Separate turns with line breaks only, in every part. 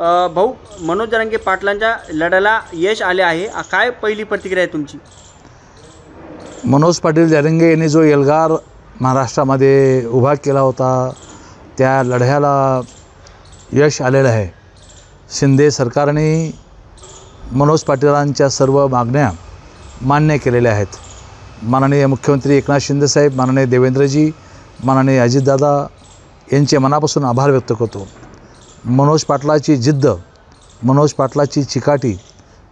भाऊ, मनोज जरांगे पाटलांच्या लढ्याला यश आले आहे, काय पहिली प्रतिक्रिया आहे तुमची?
मनोज पाटील जरांगे यांनी जो एल्गार महाराष्ट्रामध्ये उभा केला होता, त्या लढ्याला यश आलेलं आहे। शिंदे सरकारने मनोज पाटलांच्या सर्व मागण्या मान्य केलेल्या आहेत। माननीय मुख्यमंत्री एकनाथ शिंदे साहेब, माननीय देवेंद्रजी, माननीय अजितदादा यांचे मनापासून आभार व्यक्त करतो। मनोज पाटलाची जिद्द, मनोज पाटलाची चिकाटी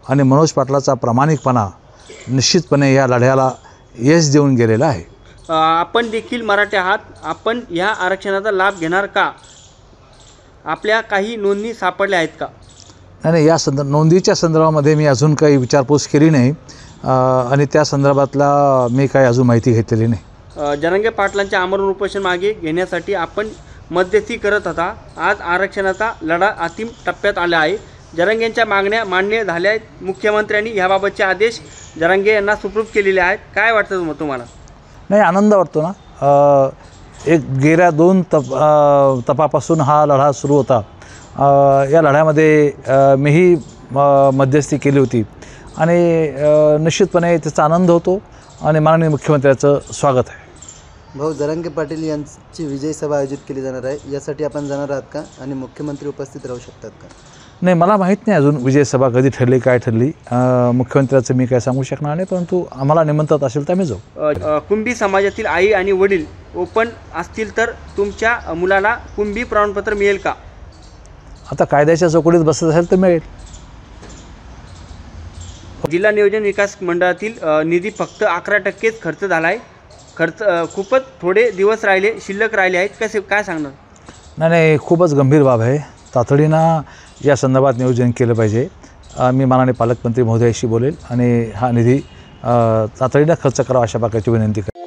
आणि मनोज पाटलाचा प्रामाणिकपणा निश्चितपणे या लढ्याला यश देऊन गेलेला आहे।
आपण देखील मराठी आहात, आपण ह्या आरक्षणाचा लाभ घेणार का? आपल्या काही नोंदणी सापडल्या आहेत का?
नाही, या नोंदीच्या संदर्भामध्ये मी अजून काही विचारपूस केली नाही आणि त्या संदर्भातला मी काही अजून माहिती घेतलेली नाही।
जरांगे पाटलांच्या आमरण उपोषण मागे घेण्यासाठी आपण मध्यस्थी करत होता। आज आरक्षणाचा लढा अंतिम टप्प्यात आला आहे। जरांगेंच्या मागण्या मान्य झाल्या आहेत। मुख्यमंत्र्यांनी याबाबतचे आदेश जरांगे यांना सुपूर्द केलेले आहेत। काय वाटतं तुम्हाला?
नाही, आनंद वाटतो ना। एक गेल्या 2 तपापासून हा लढा सुरू होता। या लढ्यामध्ये मीही मध्यस्थी केली होती आणि निश्चितपणे त्याचा आनंद होतो आणि माननीय मुख्यमंत्र्याचं स्वागत आहे।
भाऊ, जरांगे पाटील यांची विजय सभा आयोजित केली जाणार आहे, यासाठी आपण जाणार आहात का आणि मुख्यमंत्री उपस्थित राहू शकतात का?
नाही, मला माहीत नाही अजून विजय सभा कधी ठरली, काय ठरली। मुख्यमंत्र्याचं मी काय सांगू शकणार नाही, परंतु आम्हाला निमंत्रण असेल तर आम्ही जाऊ।
कुंभी समाजातील आई आणि वडील ओपन असतील तर तुमच्या मुलाला कुंभी प्रमाणपत्र मिळेल का?
आता कायद्याच्या चौकटीत बसत असेल तर मिळेल।
जिल्हा नियोजन विकास मंडळातील निधी फक्त 11%च खर्च झाला आहे। खर्च खूपच थोडे दिवस राहिले, शिल्लक राहिले आहेत, कसे काय सांगणार?
नाही, खूपच गंभीर बाब आहे। तातडीनं या संदर्भात नियोजन केलं पाहिजे। मी माननीय पालकमंत्री महोदयाशी बोलेल आणि हा निधी तातडीनं खर्च करावा अशा प्रकारची विनंती करेन।